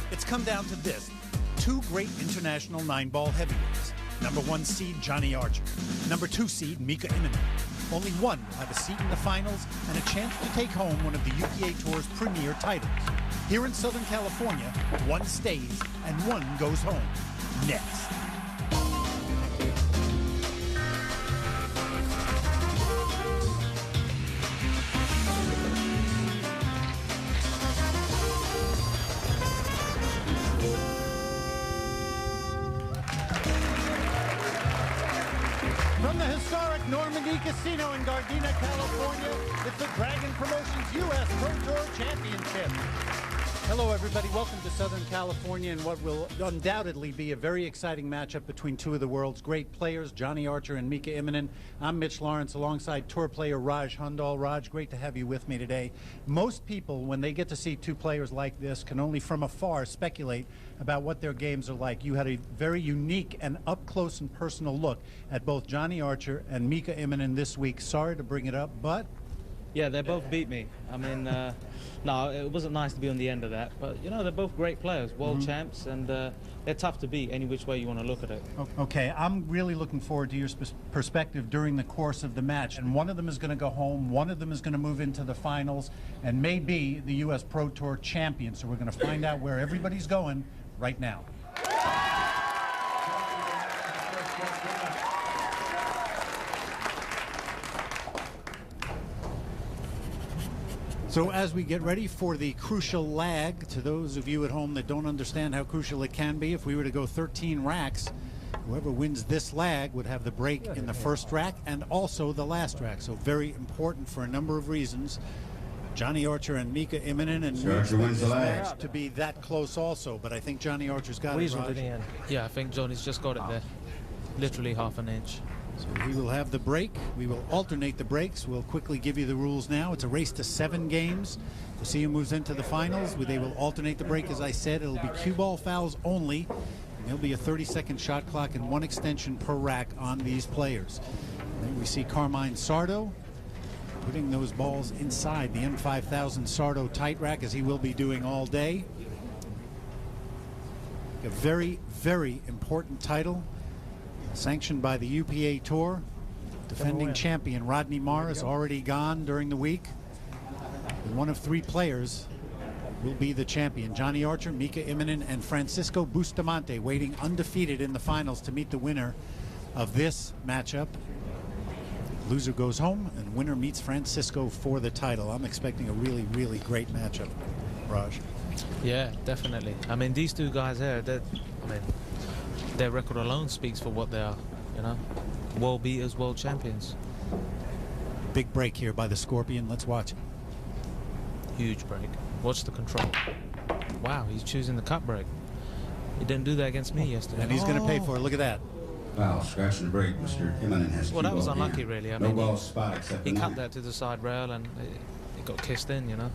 It's come down to this. Two great international 9-ball heavyweights. Number 1 seed, Johnny Archer. Number 2 seed, Mika IMMONEN. Only one will have a seat in the finals and a chance to take home one of the UPA Tour's premier titles. Here in Southern California, one stays and one goes home. Next. From the historic Normandy Casino in Gardena, California, it's the Dragon Promotions U.S. Pro Tour Championship. Hello, everybody. Welcome to Southern California and what will undoubtedly be a very exciting matchup between two of the world's great players, Johnny Archer and Mika IMMONEN. I'm Mitch Lawrence alongside tour player Raj Hundal. Raj, great to have you with me today. Most people, when they get to see two players like this, can only from afar speculate about what their games are like. You had a very unique and up-close and personal look at both Johnny Archer and Mika IMMONEN this week. Sorry to bring it up, but... Yeah, they both beat me. I mean, no, it wasn't nice to be on the end of that. But, you know, they're both great players, world champs, and they're tough to beat any which way you want to look at it. Okay, I'm really looking forward to your perspective during the course of the match. And one of them is going to go home, one of them is going to move into the finals, and may be the U.S. Pro Tour champion. So we're going to find out where everybody's going right now. So as we get ready for the crucial lag, to those of you at home that don't understand how crucial it can be, if we were to go 13 racks, whoever wins this lag would have the break in the first rack and also the last rack. So very important for a number of reasons. Johnny Archer and Mika IMMONEN, and we expect this match to be that close also, but I think Johnny Archer's got it, Raj. Yeah, I think Johnny's just got it there. Literally half an inch. So we will have the break. We will alternate the breaks. We'll quickly give you the rules now. It's a race to 7 games. We'll see who moves into the finals. They will alternate the break, as I said. It'll be cue ball fouls only. And there'll be a 30-second shot clock and 1 extension per rack on these players. Then we see Carmine Sardo putting those balls inside the M5000 Sardo tight rack, as he will be doing all day. A very, very important title, sanctioned by the UPA Tour. Defending champion Rodney Morris already gone during the week. And one of 3 players will be the champion. Johnny Archer, Mika IMMONEN, and Francisco Bustamante waiting undefeated in the finals to meet the winner of this matchup. Loser goes home and winner meets Francisco for the title. I'm expecting a really, really great matchup, Raj. Yeah, definitely. I mean, these two guys here, their record alone speaks for what they are, you know. World beaters, world champions. Big break here by the Scorpion. Let's watch it. Huge break. Watch the control. Wow, he's choosing the cut break. He didn't do that against me yesterday. And he's going to pay for it. Look at that. Wow, scratching the break, Mr. IMMONEN has well, that was unlucky, really. I mean, no ball spot except he cut that to the side rail and it got kissed in, you know.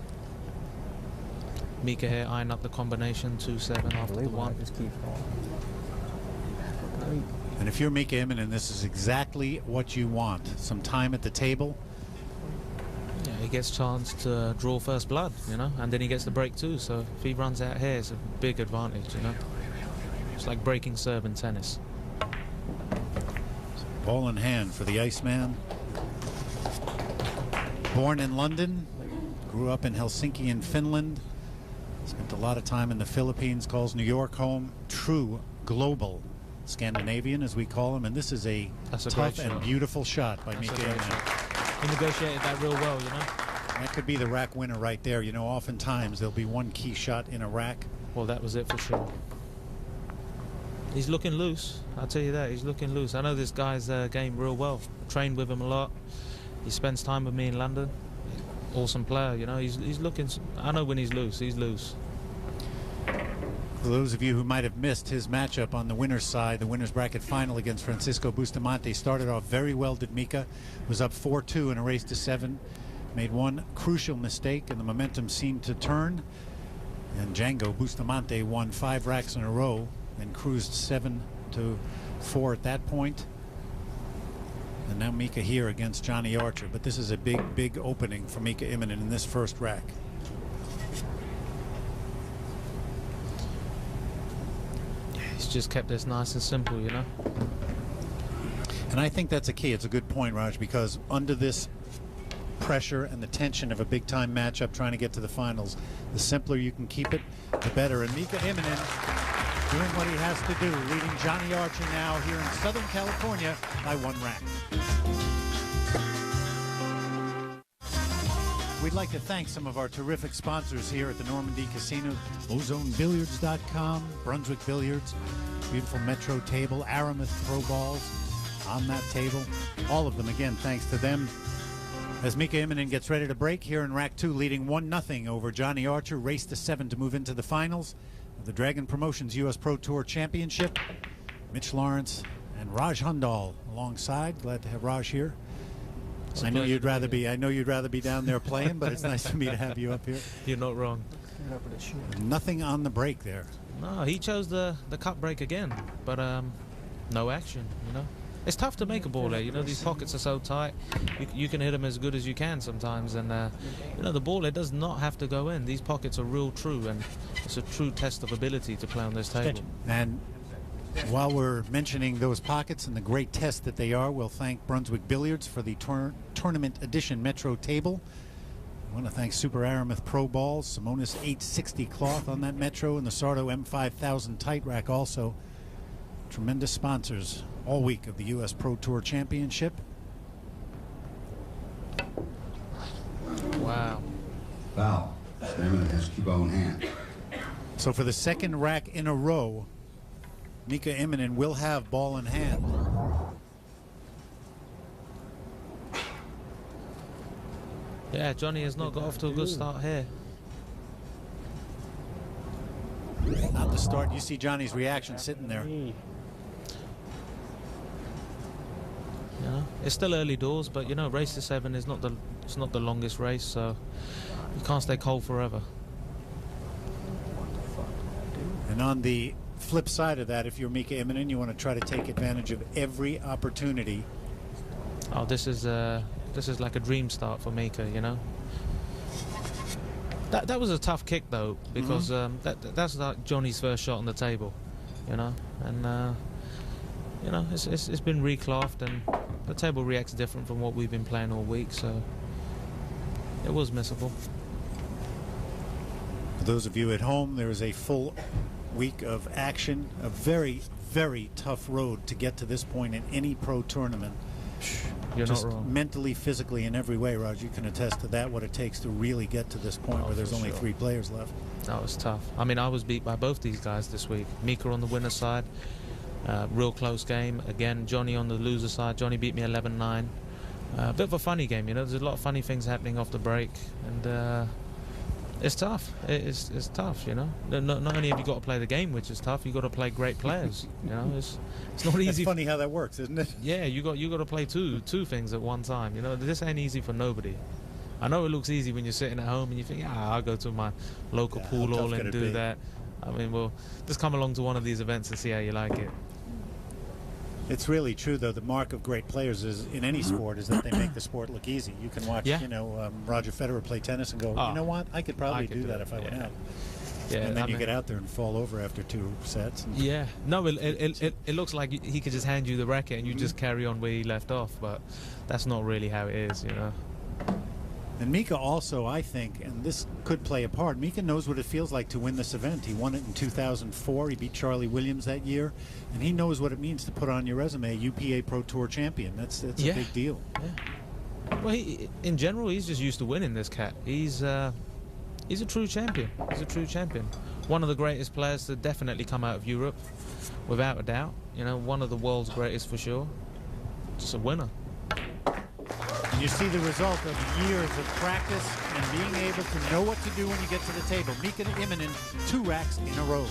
Mika here eyeing up the combination 2-7 after the 1. Just keep and if you're Mika IMMONEN, this is exactly what you want. Some time at the table. Yeah, he gets a chance to draw first blood, you know, and then he gets the break too. So if he runs out here, it's a big advantage, you know. It's like breaking serve in tennis. Ball in hand for the Iceman. Born in London, grew up in Helsinki in Finland, spent a lot of time in the Philippines, calls New York home. True global Scandinavian, as we call him, and this is a tough and beautiful shot by Mika IMMONEN. He negotiated that real well, you know. That could be the rack winner right there. You know, oftentimes there'll be one key shot in a rack. Well, that was it for sure. He's looking loose, I'll tell you that. He's looking loose. I know this guy's game real well. I trained with him a lot. He spends time with me in London. Awesome player, you know. He's looking. I know when he's loose, he's loose. For those of you who might have missed his matchup on the winner's side, the winner's bracket final against Francisco Bustamante started off very well. Did Mika was up 4-2 in a race to 7, made one crucial mistake, and the momentum seemed to turn. And Django Bustamante won 5 racks in a row and cruised 7-4 at that point. And now Mika here against Johnny Archer, but this is a big, big opening for Mika IMMONEN in this first rack. He's just kept this nice and simple, you know. And I think that's a key. It's a good point, Raj, because under this pressure and the tension of a big-time matchup trying to get to the finals, the simpler you can keep it, the better. And Mika IMMONEN doing what he has to do, leading Johnny Archer now here in Southern California by 1 rack. We'd like to thank some of our terrific sponsors here at the Normandy Casino, OzoneBilliards.com, Brunswick Billiards, beautiful Metro table, Aramis throw balls on that table. All of them, again, thanks to them. As Mika IMMONEN gets ready to break here in Rack 2, leading 1-0 over Johnny Archer, race to 7 to move into the finals of the Dragon Promotions U.S. Pro Tour Championship. Mitch Lawrence and Raj Hundal alongside. Glad to have Raj here. I know you'd rather be down there playing, but it's nice for me to have you up here. You're not wrong. Nothing on the break there. No, he chose the cut break again, but no action, you know. It's tough to make a ball there, you know. These pockets are so tight. You can hit them as good as you can sometimes, and you know, the ball, it does not have to go in. These pockets are real true, and it's a true test of ability to play on this table. And while we're mentioning those pockets and the great test that they are, we'll thank Brunswick Billiards for the tournament edition Metro table. I want to thank Super Aramis Pro Balls, Simonis 860 cloth on that Metro, and the Sardo M5000 tight rack also. Tremendous sponsors all week of the U.S. Pro Tour Championship. Wow. Foul. Mr. IMMONEN has cue ball in hand. So for the second rack in a row, Mika IMMONEN will have ball in hand. Yeah, Johnny has not got off to a good start here. Not the start. You see Johnny's reaction sitting there. You know, it's still early doors, but you know, race to 7 is not the longest race, so you can't stay cold forever. And on the flip side of that, if you're Mika IMMONEN, you want to try to take advantage of every opportunity. Oh, this is like a dream start for Mika, you know. That was a tough kick though, because that's like Johnny's first shot on the table, you know, and you know, it's been reclothed, and the table reacts different from what we've been playing all week, so it was missable. For those of you at home, there is a full week of action, a very, very tough road to get to this point in any pro tournament. You're just not wrong. Mentally, physically, in every way, Raj, you can attest to that, what it takes to really get to this point where there's only 3 players left. That was tough. I mean, I was beat by both these guys this week. Mika on the winner's side, real close game. Again, Johnny on the loser side. Johnny beat me 11-9. A bit of a funny game, you know. There's a lot of funny things happening off the break, and it's tough. It's tough, you know. Not only have you got to play the game, which is tough, you got to play great players. You know, it's not easy. It's funny how that works, isn't it? Yeah, you got to play two things at one time. You know, this ain't easy for nobody. I know it looks easy when you're sitting at home and you think, yeah, I'll go to my local pool hall and do that. I mean, well, just come along to one of these events and see how you like it. It's really true, though. The mark of great players is in any sport is that they make the sport look easy. You can watch, you know, Roger Federer play tennis and go, you know what? I could probably do that if I went out. Yeah, and then you get out there and fall over after 2 sets. And yeah, no, it looks like he could just hand you the racket and you just carry on where he left off, but that's not really how it is, you know. And Mika also, I think, and this could play a part, Mika knows what it feels like to win this event. He won it in 2004. He beat Charlie Williams that year. And he knows what it means to put on your resume, UPA Pro Tour champion. That's a big deal. Yeah. Well, in general, he's just used to winning, this cat. He's a true champion. He's a true champion. One of the greatest players to definitely come out of Europe, without a doubt. You know, one of the world's greatest for sure. Just a winner. And you see the result of years of practice and being able to know what to do when you get to the table. Mika IMMONEN, 2 racks in a row.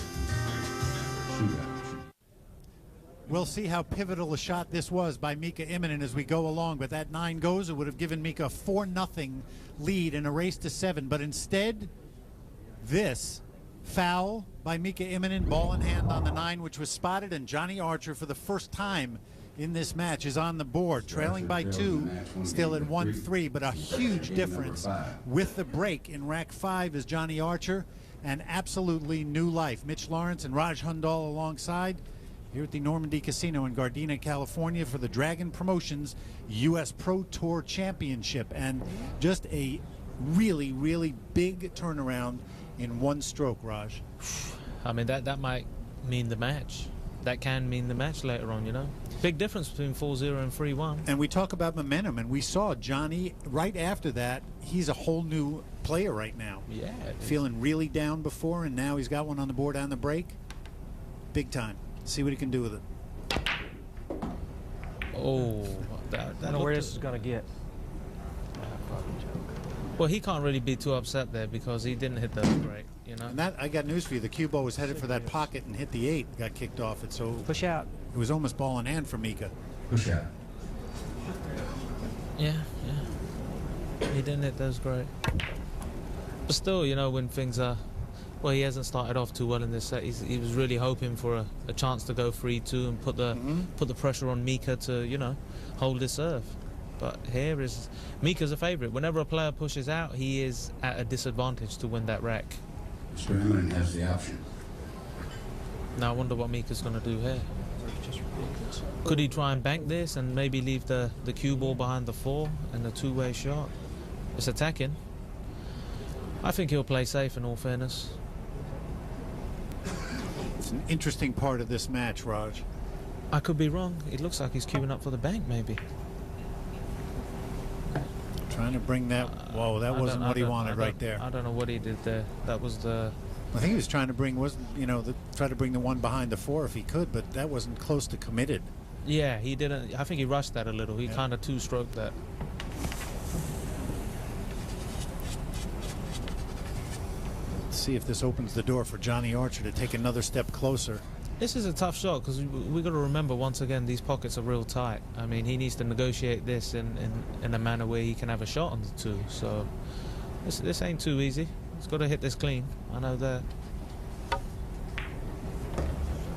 We'll see how pivotal a shot this was by Mika IMMONEN as we go along. But that 9 goes, it would have given Mika a 4-0 lead in a race to 7. But instead, this foul by Mika IMMONEN, ball in hand on the 9, which was spotted, and Johnny Archer for the first time in this match is on the board, trailing by 2, still at 1-3, but a huge difference with the break in rack 5 is Johnny Archer. and absolutely new life. Mitch Lawrence and Raj Hundal alongside here at the Normandy Casino in Gardena, California for the Dragon Promotions U.S. Pro Tour Championship. And just a really, really big turnaround in one stroke, Raj. I mean, that might mean the match. That can mean the match later on, you know. Big difference between 4-0 and 3-1. And we talk about momentum, and we saw Johnny right after that. He's a whole new player right now. Yeah. Feeling really down before, and now he's got one on the board on the break. Big time. See what he can do with it. Oh, I don't know where this is going to get. Well, he can't really be too upset there because he didn't hit those great, you know. And that, I got news for you. The cue ball was headed for that pocket and hit the 8. Got kicked off it, so Push out. it was almost ball in hand for Mika. Push out. Yeah. He didn't hit those great. But still, you know, when things are... Well, he hasn't started off too well in this set. He was really hoping for a chance to go 3-2 and put the pressure on Mika to, you know, hold his serve. But here is... Mika's a favourite. Whenever a player pushes out, he is at a disadvantage to win that rack. Mr. IMMONEN has the option. Now I wonder what Mika's going to do here. Could he try and bank this and maybe leave the cue ball behind the 4 and the two-way shot? It's attacking. I think he'll play safe in all fairness. It's an interesting part of this match, Raj. I could be wrong. It looks like he's queuing up for the bank, maybe. Trying to bring that... Whoa, that wasn't what he wanted right there. I don't know what he did there. That was the... I think he was trying to bring, try to bring the one behind the 4 if he could, but that wasn't close to committed. Yeah, he didn't... I think he rushed that a little. He Yeah. kind of two-stroked that. Let's see if this opens the door for Johnny Archer to take another step closer. This is a tough shot because we got to remember once again these pockets are real tight. I mean, he needs to negotiate this in a manner where he can have a shot on the 2. So this ain't too easy. He's got to hit this clean. I know that.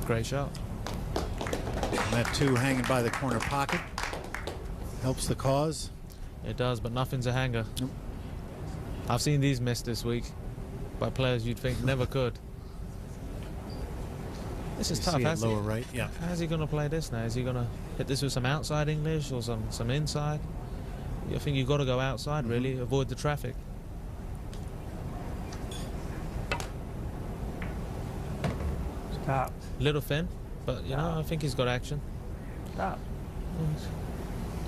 Great shot. And that 2 hanging by the corner pocket helps the cause. It does, but nothing's a hanger. Nope. I've seen these missed this week by players you'd think never could. This is You tough. see it lower right, yeah. How's he going to play this now? Is he going to hit this with some outside English or some inside? I think you've got to go outside, really. Avoid the traffic. Stop. Little thin, but, you know, I think he's got action. Stop.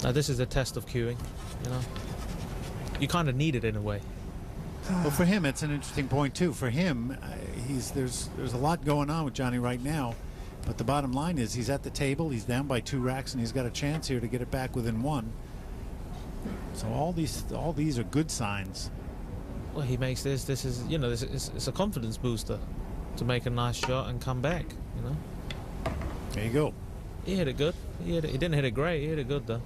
Now, this is the test of queuing, you know. You kind of need it in a way. Well, for him, it's an interesting point too. For him, there's a lot going on with Johnny right now, but the bottom line is he's at the table. He's down by 2 racks, and he's got a chance here to get it back within 1. So all these are good signs. Well, he makes this. This is, you know, it's a confidence booster to make a nice shot and come back. You know. There you go. He hit it good. He didn't hit it great. He hit it good though.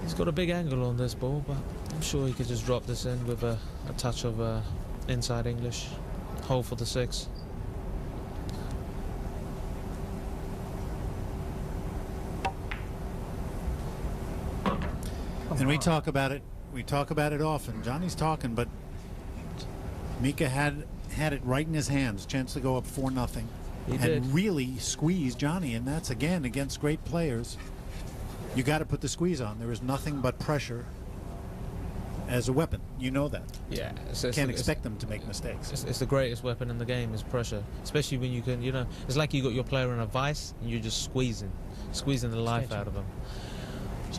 He's got a big angle on this ball, but I'm sure he could just drop this in with a touch of inside English. Hole for the 6. And we talk about it. We talk about it often. Johnny's talking, but Mika had it right in his hands. Chance to go up 4-0. He and did. really squeeze Johnny, and that's again against great players. You got to put the squeeze on. There is nothing but pressure as a weapon. You know that. Yeah. Can't expect them to make mistakes. It's the greatest weapon in the game is pressure, especially when you can, you know, it's like you got your player in a vice and you're just squeezing the life out of them.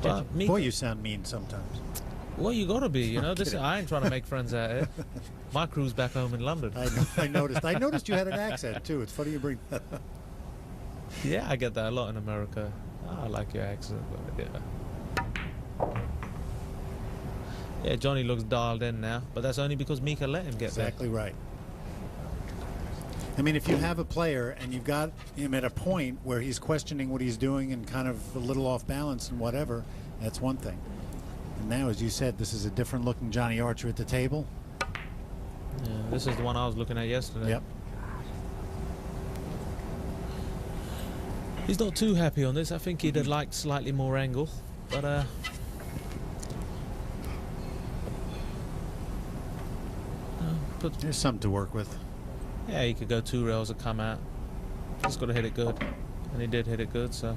But Mika, Boy, you sound mean sometimes. well, you gotta be, you know. I'm kidding. I ain't trying to make friends out here. My crew's back home in London. I noticed. I noticed you had an accent too. It's funny you bring that up. Yeah, I get that a lot in America. I like your accent, but yeah. Yeah, Johnny looks dialed in now, but that's only because Mika let him get Exactly right. I mean, if you have a player and you've got him at a point where he's questioning what he's doing and kind of a little off balance and whatever, that's one thing. And now, as you said, this is a different looking Johnny Archer at the table. Yeah, this is the one I was looking at yesterday. Yep. He's not too happy on this. I think he'd have liked slightly more angle, but There's something to work with. Yeah, he could go 2 rails and come out. Just got to hit it good, and he did hit it good. So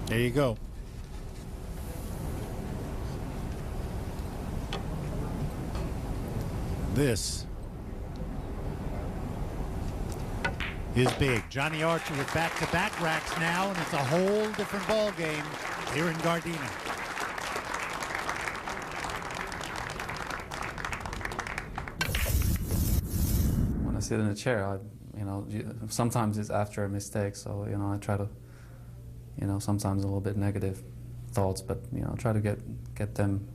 there you go. This is big. Johnny Archer with back-to-back racks now, and it's a whole different ball game here in Gardena. When I sit in a chair, sometimes it's after a mistake, so I try to, sometimes a little bit negative thoughts, but try to get them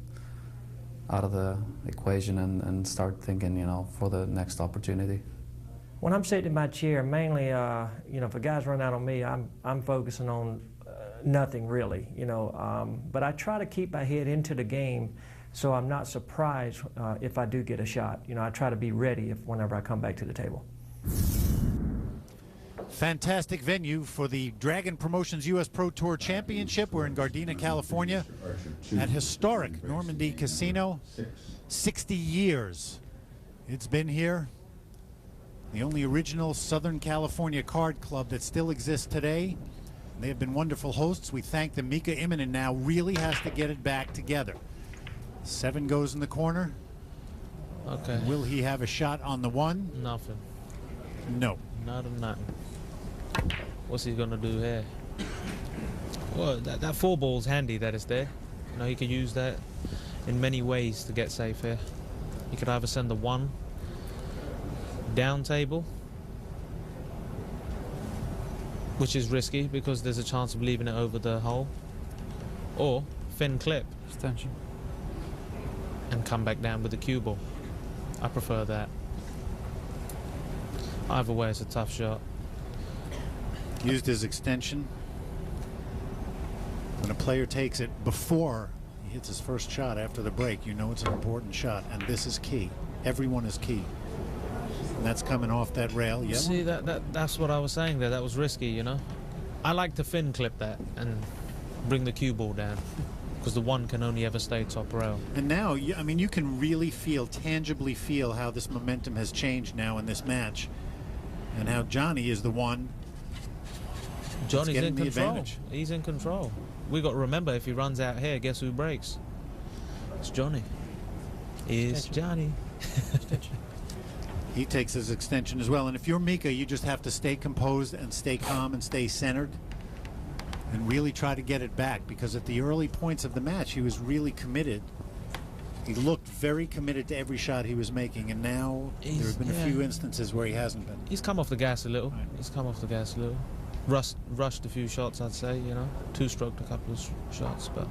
out of the equation and start thinking, for the next opportunity. When I'm sitting in my chair, mainly, if a guy's run out on me, I'm focusing on nothing really, but I try to keep my head into the game so I'm not surprised if I do get a shot. I try to be ready whenever I come back to the table. Fantastic venue for the Dragon Promotions U.S. Pro Tour Championship. We're in Gardena, California at historic Normandy Casino. 60 years it's been here. The only original Southern California card club that still exists today. They have been wonderful hosts. We thank them. Mika IMMONEN now really has to get it back together. 7 goes in the corner. okay. Will he have a shot on the 1? Nothing. No. Not a nothing. What's he gonna do here? Well, that 4 ball's handy that it's there. He could use that in many ways to get safe here. He could either send the 1 down table, which is risky because there's a chance of leaving it over the hole, or fin clip Extension. and come back down with the cue ball. I prefer that. Either way, it's a tough shot. Used his extension. When a player takes it before he hits his first shot after the break, it's an important shot, and this is key. Everyone is key. And that's coming off that rail. Yeah. See, that's what I was saying there. That was risky, I like to fin clip that and bring the cue ball down, because the 1 can only ever stay top rail. And now, you can really tangibly feel how this momentum has changed now in this match, and how Johnny is the one. Johnny's in control. Advantage. He's in control. We got to remember, if he runs out here, guess who breaks? It's Johnny. It's Johnny. He takes his extension as well. And if you're Mika, you just have to stay composed and stay calm and stay centered and really try to get it back, because at the early points of the match, he was really committed. He looked very committed to every shot he was making, and now there have been a few instances where he hasn't been. He's come off the gas a little. Right. He's come off the gas a little. Rushed a few shots, I'd say, 2-stroked a couple of shots, but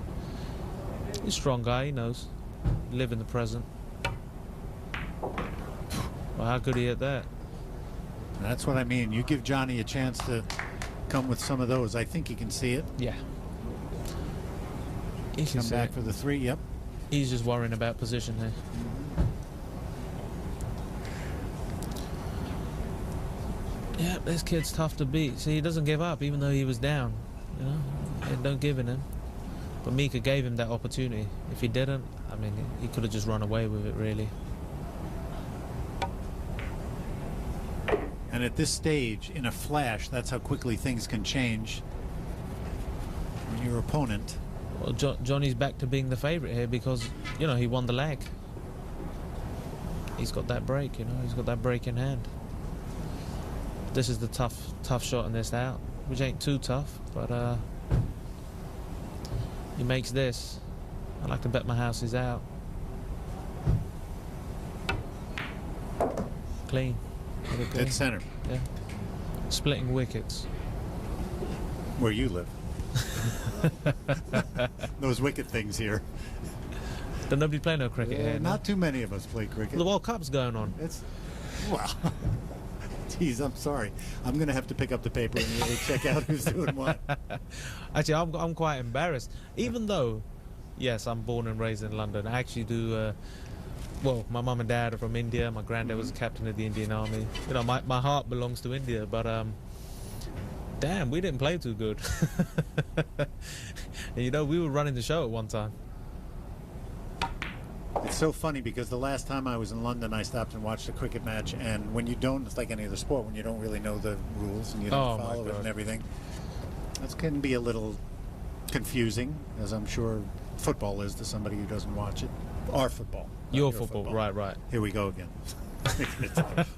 he's a strong guy. He knows. Live in the present. Well, how could he hit that? That's what I mean. You give Johnny a chance to come with some of those. I think he can see it. Yeah. He can Come back for the 3. Yep. He's just worrying about position here. Yeah, this kid's tough to beat. See, he doesn't give up, even though he was down. And don't give in him. But Mika gave him that opportunity. If he didn't, he could have just run away with it, really. And at this stage, in a flash, that's how quickly things can change. When your opponent. Well, Johnny's back to being the favorite here because, he won the leg. He's got that break, he's got that break in hand. This is the tough shot in this out, which ain't too tough, but he makes this. I like to bet my house is out. Clean. Dead center. Yeah. Splitting wickets. Where you live. Those wicket things here. Don't nobody play no cricket here? Not too many of us play cricket. The World Cup's going on. Well, geez, I'm sorry. I'm going to have to pick up the paper and really check out who's doing what. Actually, I'm quite embarrassed. Even though, yes, I'm born and raised in London. I actually do... well, my mum and dad are from India. My granddad was a captain of the Indian Army. My heart belongs to India, but damn, we didn't play too good. And we were running the show at one time. It's It's so funny because the last time I was in London, I stopped and watched a cricket match, and when you don't, it's like any other sport, when you don't really know the rules and you don't follow it and everything, that can be a little confusing, as I'm sure football is to somebody who doesn't watch it. Our football. Your football, right. Here we go again.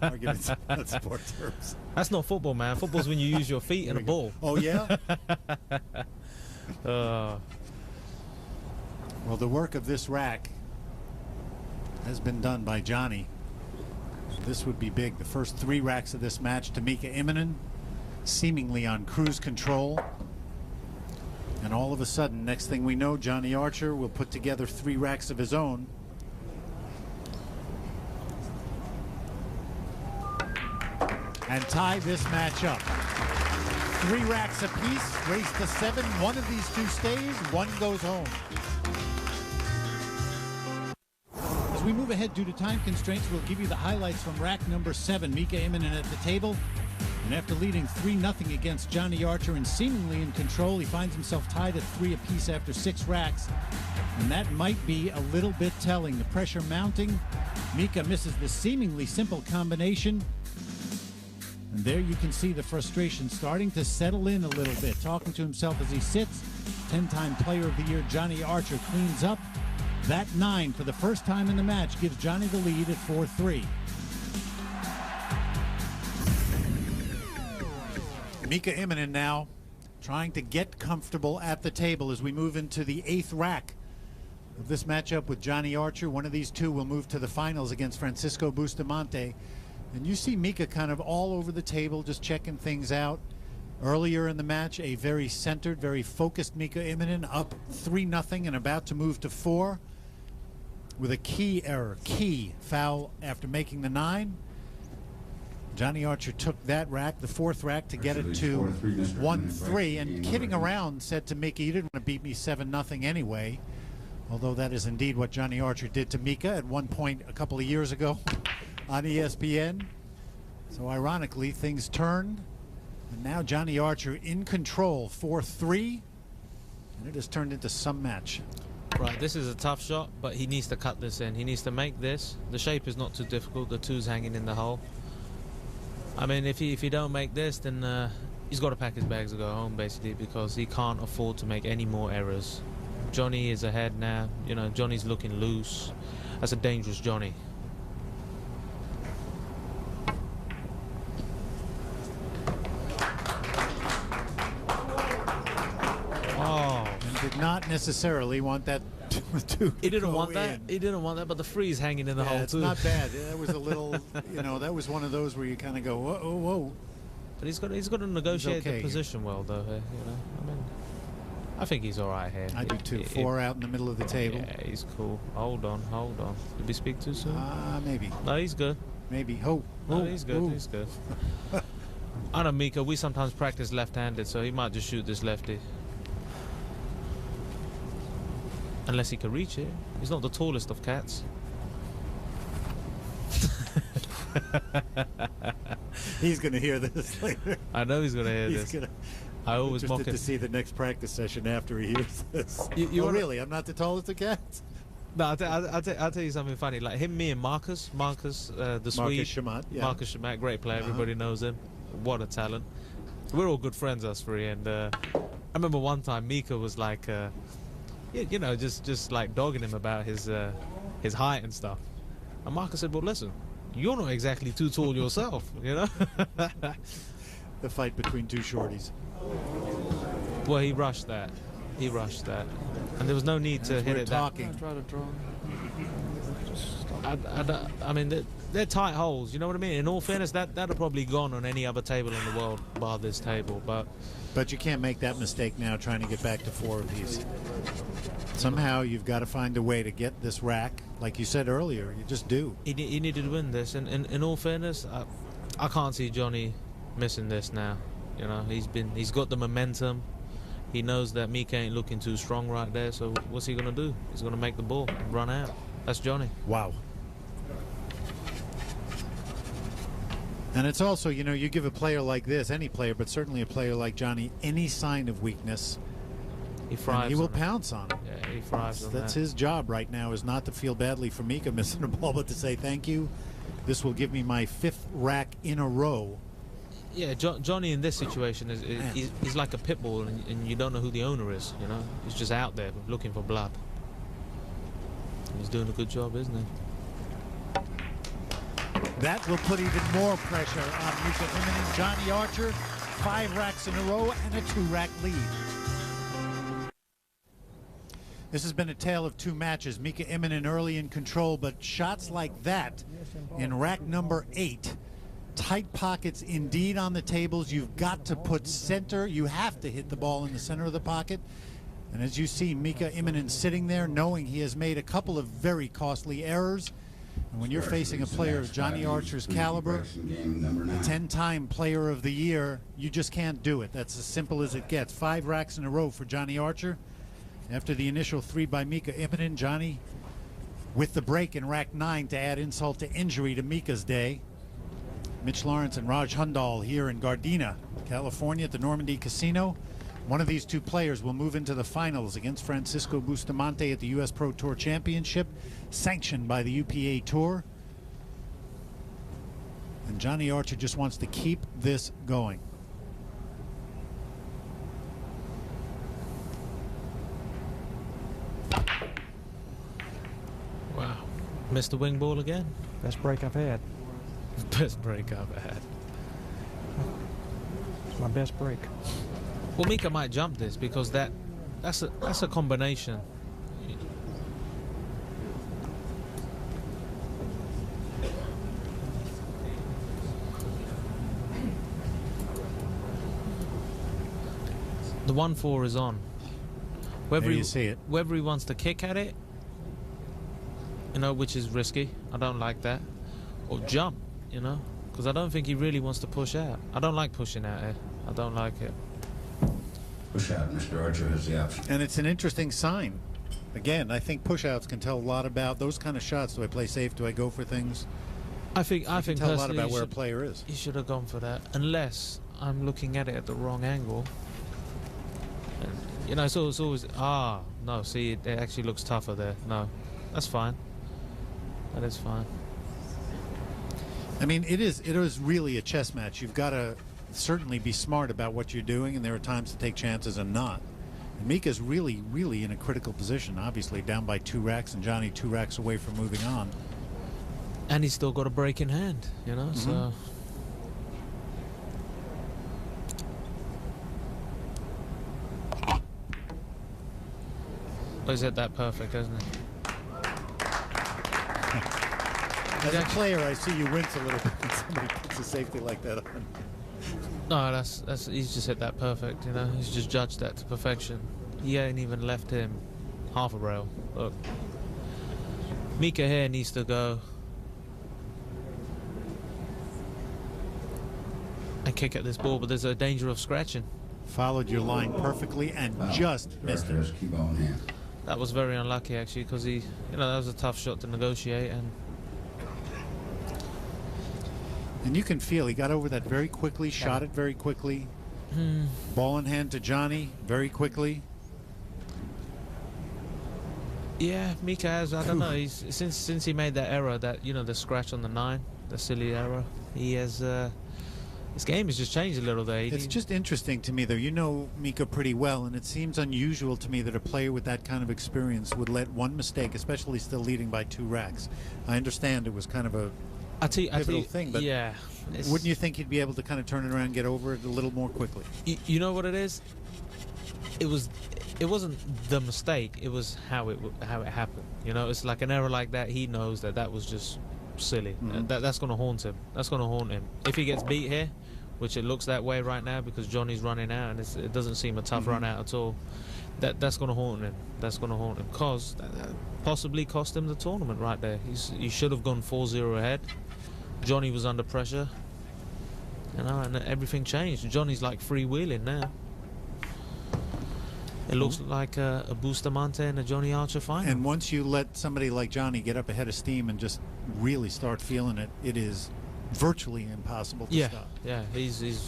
Arguments on sport terms. That's not football, man. Football's when you use your feet and a ball. Oh, yeah? Well, the work of this rack has been done by Johnny. This would be big. The first 3 racks of this match to Mika IMMONEN, seemingly on cruise control. And all of a sudden, next thing we know, Johnny Archer will put together 3 racks of his own. And tie this match up. 3 racks apiece, race to 7. One of these 2 stays, one goes home. As we move ahead due to time constraints, we'll give you the highlights from rack number 7. Mika IMMONEN at the table. And after leading 3-0 against Johnny Archer and seemingly in control, he finds himself tied at 3 apiece after 6 racks. And that might be a little bit telling. The pressure mounting. Mika misses the seemingly simple combination. And there you can see the frustration starting to settle in a little bit. Talking to himself as he sits. 10-time Player of the Year Johnny Archer cleans up. That 9 for the first time in the match gives Johnny the lead at 4-3. Mika IMMONEN now trying to get comfortable at the table as we move into the 8th rack of this matchup with Johnny Archer. One of these 2 will move to the finals against Francisco Bustamante. And you see Mika kind of all over the table, just checking things out. Earlier in the match, a very centered, very focused Mika IMMONEN, up 3-0 and about to move to 4 with a key error, key foul after making the 9. Johnny Archer took that rack, the 4th rack, to get it to 1-3, and kidding around said to Mika, "You didn't want to beat me 7-0 anyway." Although that is indeed what Johnny Archer did to Mika at one point a couple of years ago on ESPN. So ironically, things turned, and now Johnny Archer in control, 4-3, and it has turned into some match. Right, this is a tough shot, but he needs to cut this in. He needs to make this. The shape is not too difficult. The 2's hanging in the hole. I mean, if he don't make this, then he's got to pack his bags and go home, basically, because he can't afford to make any more errors. Johnny is ahead now. You know, Johnny's looking loose. That's a dangerous Johnny. Oh. And did not necessarily want that to He didn't go want that. in. He didn't want that, but the 3's hanging in the hole It's too. not bad. That was a little, you know, that was one of those where you kind of go, whoa, whoa, whoa. But he's got to negotiate okay the position well, though. Here, you know, I mean, I think he's all right here. I do too. 4 out in the middle of the table. Yeah, he's cool. Hold on. Did we speak too soon? Maybe. No, he's good. Maybe. Oh, No, he's good. Ooh. He's good. I know Mika. We sometimes practice left-handed, so he might just shoot this lefty. Unless he can reach it. He's not the tallest of cats. He's going to hear this later. I know he's gonna hear He's this. gonna. I always mock Interested him. to see the next practice session after he hears this. You Oh, wanna- really? I'm not the tallest of cats? No, I'll tell you something funny. Like him, me, and Marcus, the Swede. Marcus Shamat, yeah. Marcus Shamat, great player. Everybody knows him. What a talent. We're all good friends, us 3. And I remember one time Mika was like, you know, just like dogging him about his height and stuff. And Marcus said, "Well, listen, you're not exactly too tall yourself, you know." The fight between 2 shorties. Well, he rushed that. And there was no need to As hit we're it talking. Try to draw. I mean, they're tight holes. You know what I mean? In all fairness, that'd have probably gone on any other table in the world, bar this table. But you can't make that mistake now trying to get back to 4 apiece. Somehow you've got to find a way to get this rack. Like you said earlier, you just do. he needed to win this. And in all fairness, I can't see Johnny missing this now. You know, he's got the momentum. He knows that Mika ain't looking too strong right there. So what's he gonna do? He's gonna make the ball and run out. That's Johnny. Wow. And it's also, you know, you give a player like this, any player, but certainly a player like Johnny, any sign of weakness, thrives. And he will on it. pounce on it. Yeah, he thrives on That's that. his job right now, is not to feel badly for Mika missing the ball, but to say thank you. This will give me my 5th rack in a row. Yeah, Johnny in this situation is he's like a pit bull, and you don't know who the owner is. You know, he's just out there looking for blood. And he's doing a good job, isn't he? That will put even more pressure on Mika IMMONEN. Johnny Archer, 5 racks in a row and a 2-rack lead. This has been a tale of 2 matches. Mika IMMONEN early in control, but shots like that in rack number 8. Tight pockets indeed on the tables. You've got to put center. You have to hit the ball in the center of the pocket. And as you see, Mika IMMONEN sitting there knowing he has made a couple of very costly errors. And when you're facing a player of Johnny Archer's caliber, a 10-time player of the year, you just can't do it. That's as simple as it gets. 5 racks in a row for Johnny Archer. After the initial 3 by Mika IMMONEN, Johnny with the break in rack 9 to add insult to injury to Mika's day. Mitch Lawrence and Raj Hundal here in Gardena, California at the Normandy Casino. One of these 2 players will move into the finals against Francisco Bustamante at the U.S. Pro Tour Championship, sanctioned by the UPA Tour. And Johnny Archer just wants to keep this going. Wow. Missed the wing ball again. Best break I've had. Best break I've had. It's my best break. Well, Mika might jump this because that's a combination. The 1-4 is on. Whether There you see it. Whether he wants to kick at it, you know, which is risky. I don't like that. Or jump, you know, because I don't think he really wants to push out. I don't like pushing out here. I don't like it. Push out. Mr. Archer has the option. And it's an interesting sign. Again, I think push-outs can tell a lot about those kind of shots. Do I play safe? Do I go for things? I think Tell a lot personally about where a player is. he should have gone for that, unless I'm looking at it at the wrong angle. And, you know, it's always no. See, it actually looks tougher there. No, that's fine. That is fine. I mean, it is really a chess match. You've got to certainly be smart about what you're doing, and there are times to take chances and not. And Mika's really, really in a critical position, obviously, down by 2 racks, and Johnny 2 racks away from moving on. And he's still got a break in hand, you know, so... Well, he's hit that perfect, hasn't he? As a player, I see you wince a little bit when somebody puts a safety like that on. No, that's he's just hit that perfect, you know. He's just judged that to perfection. He ain't even left him half a rail. Look. Mika here needs to go and kick at this ball, but there's a danger of scratching. Followed your line perfectly and just missed it. Keep on hand. That was very unlucky, actually, because he, you know, that was a tough shot to negotiate, And you can feel he got over that very quickly, shot it very quickly. Ball in hand to Johnny very quickly. yeah, Mika has. I don't know. He's since he made that error, that, you know, the scratch on the 9, the silly error. He has. His game has just changed a little there. It's just interesting to me, though. You know Mika pretty well, and it seems unusual to me that a player with that kind of experience would let one mistake, especially still leading by 2 racks. I understand it was kind of a pivotal thing, but yeah, wouldn't you think he'd be able to kind of turn it around and get over it a little more quickly? You know what it is? It wasn't the mistake. It was how it happened. You know, it's like an error like that. He knows that was just silly. That's going to haunt him. That's going to haunt him. If he gets beat here, which it looks that way right now because Johnny's running out, and it doesn't seem a tough run out at all. That's going to haunt him. That's going to haunt him, cause possibly cost him the tournament right there. He should have gone 4-0 ahead. Johnny was under pressure, you know, and everything changed. Johnny's like freewheeling now. It looks like a Bustamante and a Johnny Archer final. And once you let somebody like Johnny get up ahead of steam and just really start feeling it, it is virtually impossible to stop. Yeah, he's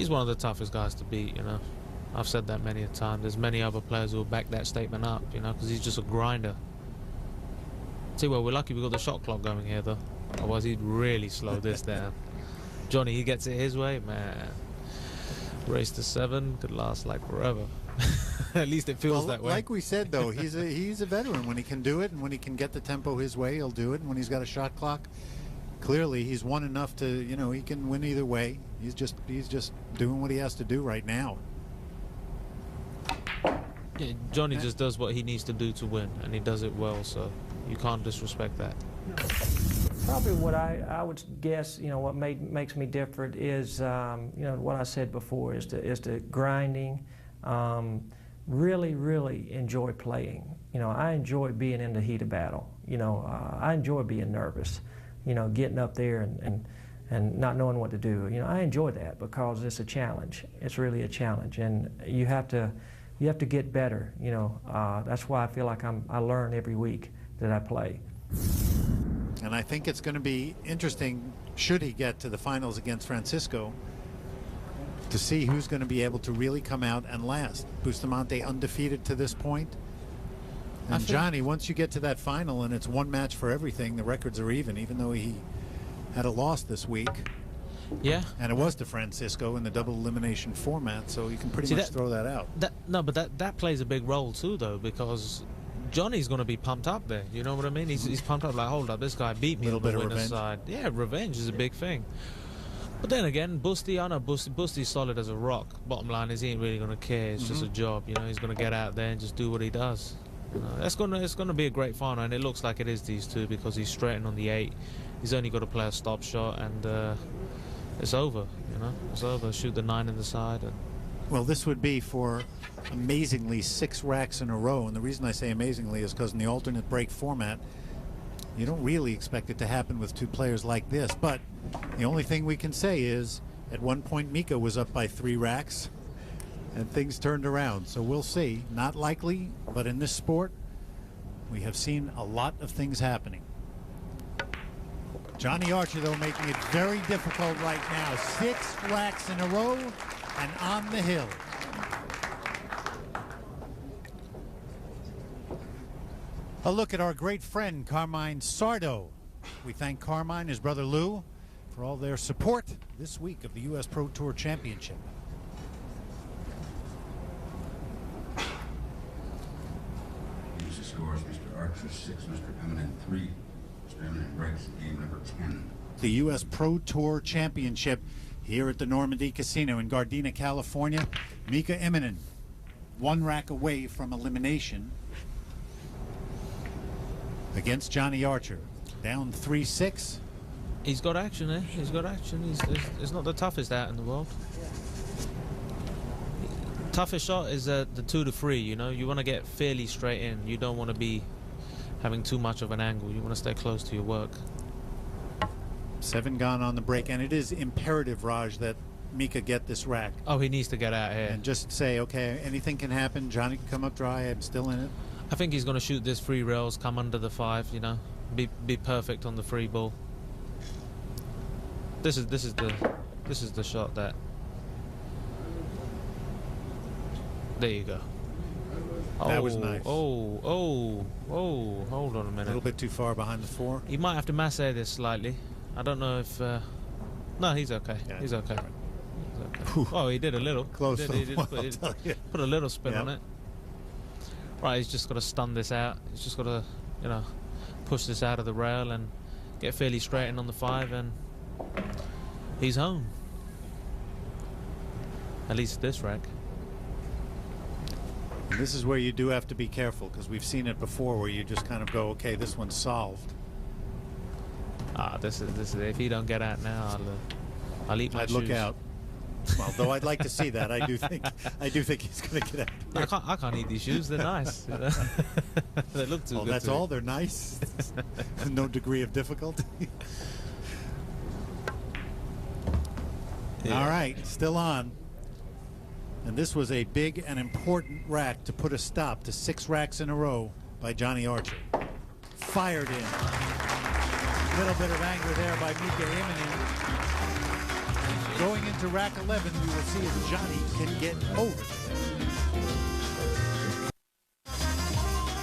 one of the toughest guys to beat, you know. I've said that many a time. There's many other players who will back that statement up, you know, because he's just a grinder. See, well, we're lucky we got the shot clock going here, though. Otherwise, he'd really slow this down. Johnny, he gets it his way, man. Race to 7 could last like forever. At least it feels that way. Like we said, though, he's a veteran. When he can do it and when he can get the tempo his way, he'll do it. And when he's got a shot clock, clearly he's won enough to, you know, he can win either way. He's just doing what he has to do right now. Yeah, Johnny just does what he needs to do to win, and he does it well, so you can't disrespect that. Probably what I would guess, you know, what makes me different is, you know, what I said before is the grinding. Really enjoy playing. You know, I enjoy being in the heat of battle. You know, I enjoy being nervous. You know, getting up there and not knowing what to do. You know, I enjoy that because it's a challenge. It's really a challenge, and you have to get better. You know, that's why I feel like I learn every week that I play. And I think it's going to be interesting, should he get to the finals against Francisco, to see who's going to be able to really come out and last. Bustamante undefeated to this point. And Johnny, once you get to that final and it's one match for everything, the records are even though he had a loss this week. Yeah. And it was to Francisco in the double elimination format, so you can pretty much throw that out. No, but that plays a big role too, though, because Johnny's going to be pumped up there. You know what I mean? He's pumped up like, hold up, this guy beat me on the winner's side. Yeah, revenge is a big thing. But then again, Busty, I know Busty's solid as a rock. Bottom line is he ain't really going to care. It's just a job. You know, he's going to get out there and just do what he does. You know, it's going to be a great final, and it looks like it is these two because he's straightened on the 8. He's only got to play a stop shot, and it's over. You know, it's over. Shoot the 9 in the side. And well, this would be for amazingly 6 racks in a row, and the reason I say amazingly is because in the alternate break format, you don't really expect it to happen with 2 players like this. But the only thing we can say is at one point Mika was up by 3 racks and things turned around. So we'll see. Not likely, but in this sport we have seen a lot of things happening. Johnny Archer, though, making it very difficult right now. 6 racks in a row and on the hill. A look at our great friend Carmine Sardo. We thank Carmine, his brother Lou, for all their support this week of the U.S. Pro Tour Championship. Here's the scores. Mr. Archer 6, Mr. IMMONEN 3. Mr. IMMONEN breaks game number 10. The U.S. Pro Tour Championship here at the Normandy Casino in Gardena, California. Mika IMMONEN, 1 rack away from elimination against Johnny Archer. Down 3-6. he's got action there. He's got action. He's not the toughest out in the world. Toughest shot is the 2 to 3. You know, you want to get fairly straight in. You don't want to be having too much of an angle. You want to stay close to your work. 7 gone on the break, and it is imperative, Raj, that Mika get this rack. Oh, he needs to get out here. And just say, okay, anything can happen. Johnny can come up dry. I'm still in it. I think he's going to shoot this 3 rails, come under the 5, you know, be perfect on the 3 ball. This is the shot that. There you go. That was nice. Hold on a minute. A little bit too far behind the 4. He might have to masse this slightly. I don't know if. No, he's okay. Yeah, he's okay. right. He's okay. Oh, he did a little. Close. He did put a little spin on it. Right, he's just got to stun this out. He's just got to, you know, push this out of the rail and get fairly straight in on the 5, and he's home. At least this rack. And this is where you do have to be careful, because we've seen it before where you just kind of go, okay, this one's solved. This is if he don't get out now, I'll eat my shoes. I'd look out. Well, though I'd like to see that. I do think he's going to get out. I can't eat these shoes. They're nice. You know? They look too good. That's to all. me. They're nice. No degree of difficulty. Yeah. All right, still on. And this was a big and important rack to put a stop to 6 racks in a row by Johnny Archer. Fired in. Little bit of anger there by Mika IMMONEN. Going into rack 11, we will see if Johnny can get over there.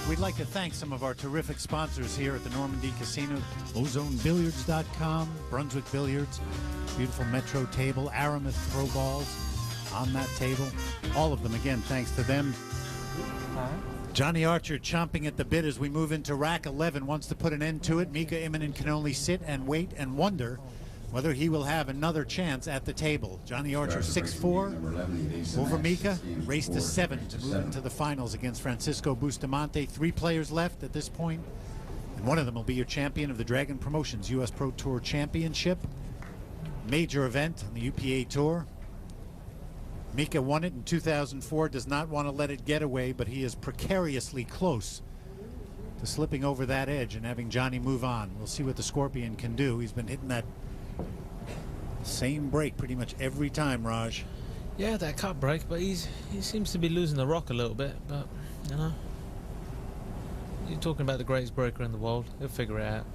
We'd like to thank some of our terrific sponsors here at the Normandy Casino. OzoneBilliards.com, Brunswick Billiards, beautiful Metro table, Aramis throw balls on that table. All of them, again, thanks to them. Johnny Archer chomping at the bit as we move into rack 11, wants to put an end to it. Mika IMMONEN can only sit and wait and wonder whether he will have another chance at the table. Johnny Archer 6'4", over Mika, race to 7 to move into the finals against Francisco Bustamante. 3 players left at this point, and one of them will be your champion of the Dragon Promotions U.S. Pro Tour Championship. Major event on the UPA Tour. Mika won it in 2004, does not want to let it get away, but he is precariously close to slipping over that edge and having Johnny move on. We'll see what the Scorpion can do. He's been hitting that same break pretty much every time, Raj. Yeah, that cut break, but he seems to be losing the rock a little bit, but, you know. You're talking about the greatest breaker in the world. He'll figure it out.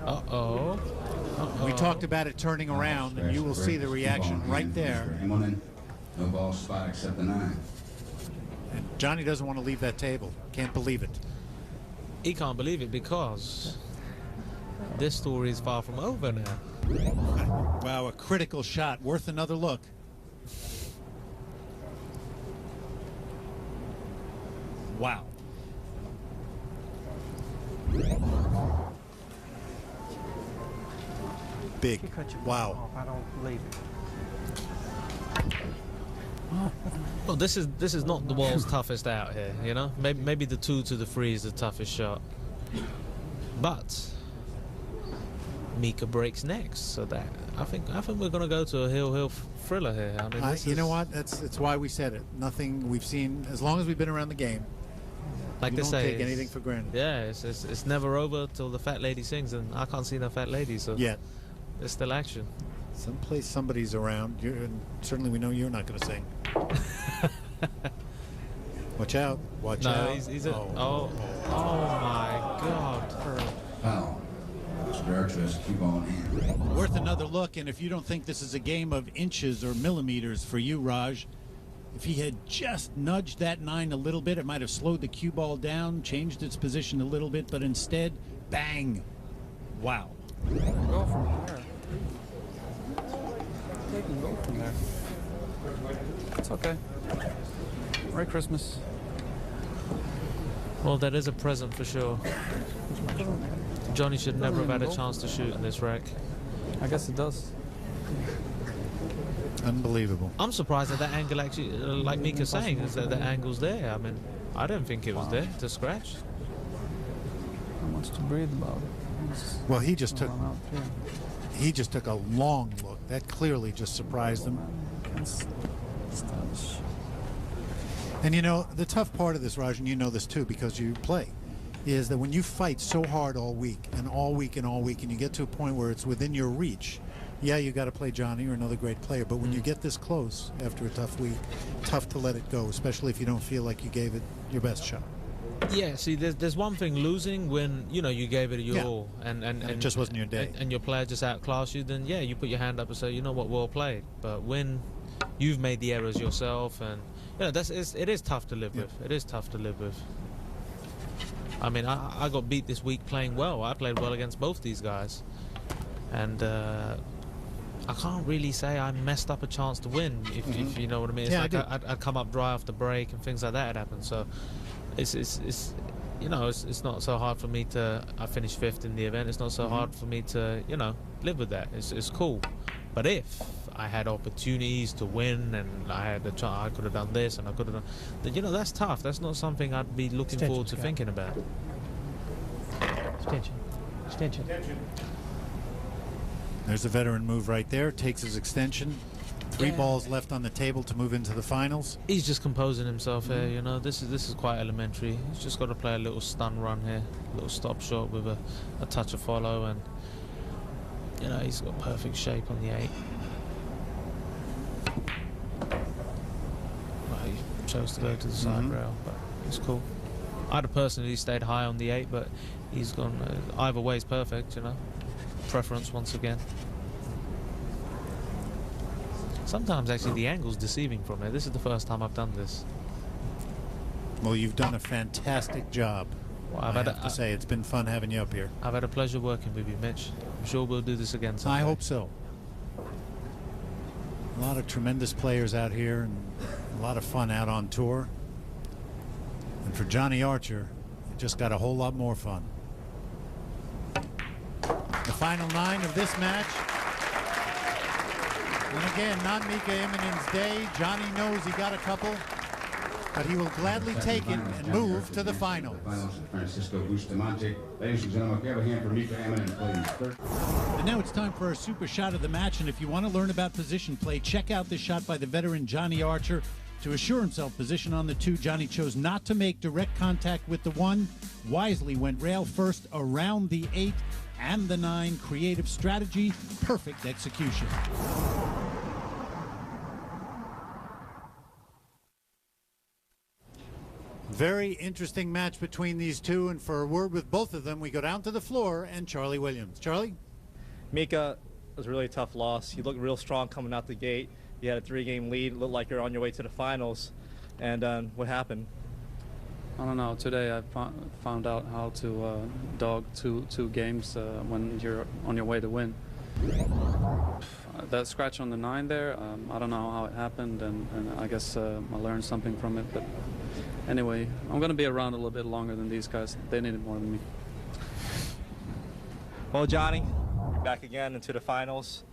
Uh-oh. We talked about it turning around, and you will see the reaction right there. No ball spot except the 9. And Johnny doesn't want to leave that table. Can't believe it. He can't believe it because this story is far from over now. Wow, a critical shot. Worth another look. Wow. Big. Wow. I don't believe it. Well, this is not the world's toughest out here, you know. Maybe the 2 to the 3 is the toughest shot, but Mika breaks next, so that I think we're gonna go to a hill thriller here. I mean, you know what? That's why we said it. Nothing we've seen as long as we've been around the game. Like they don't say, take anything for granted. Yeah, it's never over till the fat lady sings, and I can't see no fat lady, so Yet. There's still action. Someplace somebody's around. And certainly we know you're not going to sing. Watch out. Watch out. No, he's oh my God. Foul. Mr. Archer has cue ball in hand. Worth another look, and if you don't think this is a game of inches or millimeters for you, Raj, if he had just nudged that 9 a little bit, it might have slowed the cue ball down, changed its position a little bit, but instead, bang. Wow. Go from there. They can go from there. It's okay. Merry Christmas. Well, that is a present for sure. Johnny should never have had a chance to shoot in this rack. I guess it does. Unbelievable. I'm surprised at that angle actually, like Mika's saying, is that the angle's there. I mean, I don't think it was there to scratch. Not much to breathe about it. Well, he just took a long look. That clearly just surprised him. And you know, the tough part of this, Raj, and you know this too because you play, is that when you fight so hard all week and all week and all week, and you get to a point where it's within your reach, yeah, you got to play Johnny or another great player, but when you get this close after a tough week, tough to let it go, especially if you don't feel like you gave it your best shot. Yeah, see, there's one thing losing when, you know, you gave it your all and it just wasn't your day. And your player just outclassed you, then yeah, you put your hand up and say, you know what, well played. But when you've made the errors yourself, and you know, it is tough to live with. It is tough to live with. I mean, I got beat this week playing well. I played well against both these guys, and I can't really say I messed up a chance to win, if you know what I mean. It's like I'd come up dry off the break and things like that had happened. So it's you know, it's not so hard for me to. I finished 5th in the event. It's not so hard for me to, you know, live with that. It's cool. But if I had opportunities to win and I had the chance, I could have done this and I could have done, then, you know, that's tough. That's not something I'd be looking forward to thinking about. Extension. There's a veteran move right there. Takes his extension. 3 balls left on the table to move into the finals. He's just composing himself here, you know. This is quite elementary. He's just got to play a little stun run here, a little stop shot with a touch of follow, and you know, he's got perfect shape on the 8. Well, he chose to go to the side rail, but it's cool. I'd have personally stayed high on the 8, but he's gone either way is perfect, you know. preference once again. Sometimes actually the angle's deceiving from it. This is the first time I've done this. Well, you've done a fantastic job. Well, I have to say, it's been fun having you up here. I've had a pleasure working with you, Mitch. I'm sure we'll do this again someday. I hope so. A lot of tremendous players out here and a lot of fun out on tour. And for Johnny Archer, it just got a whole lot more fun. The final 9 of this match. And again, not Mika Immonen's day. Johnny knows he got a couple, but he will gladly take it and move to the finals. Francisco Bustamante. Ladies and gentlemen, give a hand for Mika Immonen, please. And now it's time for our super shot of the match. And if you want to learn about position play, check out this shot by the veteran Johnny Archer. To assure himself position on the 2, Johnny chose not to make direct contact with the 1. Wisely went rail first around the 8 and the 9. Creative strategy, perfect execution. Very interesting match between these two, and for a word with both of them, we go down to the floor and Charlie Williams. Charlie? Mika, it was a really tough loss. You looked real strong coming out the gate. You had a 3-game lead. It looked like you're on your way to the finals. And what happened? I don't know. Today I found out how to dog two games when you're on your way to win. That scratch on the 9 there, I don't know how it happened, and I guess I learned something from it. But anyway, I'm going to be around a little bit longer than these guys. They need it more than me. Well, Johnny, you're back again into the finals.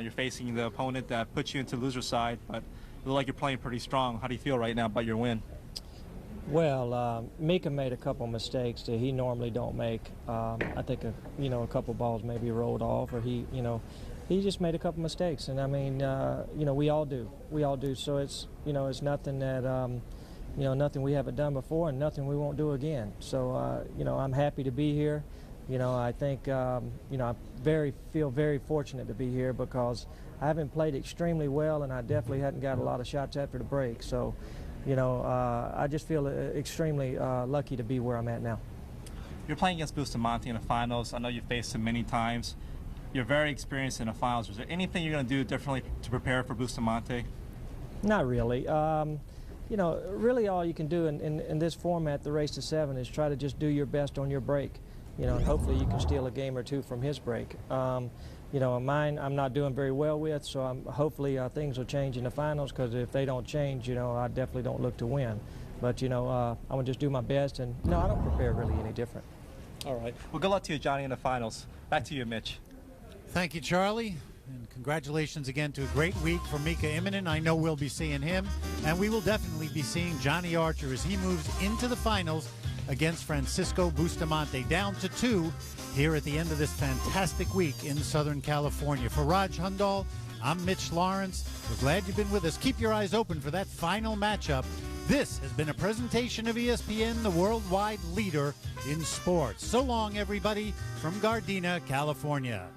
You're facing the opponent that put you into the loser side, but you look like you're playing pretty strong. How do you feel right now about your win? Well, Mika made a couple mistakes that he normally don't make. I think a couple balls maybe rolled off, or he just made a couple mistakes. And I mean, we all do. So it's it's nothing that nothing we haven't done before, and nothing we won't do again. So I'm happy to be here. I think I feel very fortunate to be here because I haven't played extremely well, and I definitely hadn't got a lot of shots after the break. So, I just feel extremely lucky to be where I'm at now. You're playing against Bustamante in the finals. I know you've faced him many times. You're very experienced in the finals. Is there anything you're going to do differently to prepare for Bustamante? Not really. Really all you can do in this format, the race to 7, is try to just do your best on your break. And hopefully you can steal a game or 2 from his break. Mine I'm not doing very well with, so hopefully things will change in the finals, because if they don't change, I definitely don't look to win. But, I'm going to just do my best, and no, I don't prepare really any different. All right. Well, good luck to you, Johnny, in the finals. Back to you, Mitch. Thank you, Charlie. And congratulations again to a great week for Mika Immonen. I know we'll be seeing him, and we will definitely be seeing Johnny Archer as he moves into the finals against Francisco Bustamante, down to 2 here at the end of this fantastic week in Southern California. For Raj Hundal, I'm Mitch Lawrence. We're glad you've been with us. Keep your eyes open for that final matchup. This has been a presentation of ESPN, the worldwide leader in sports. So long, everybody, from Gardena, California.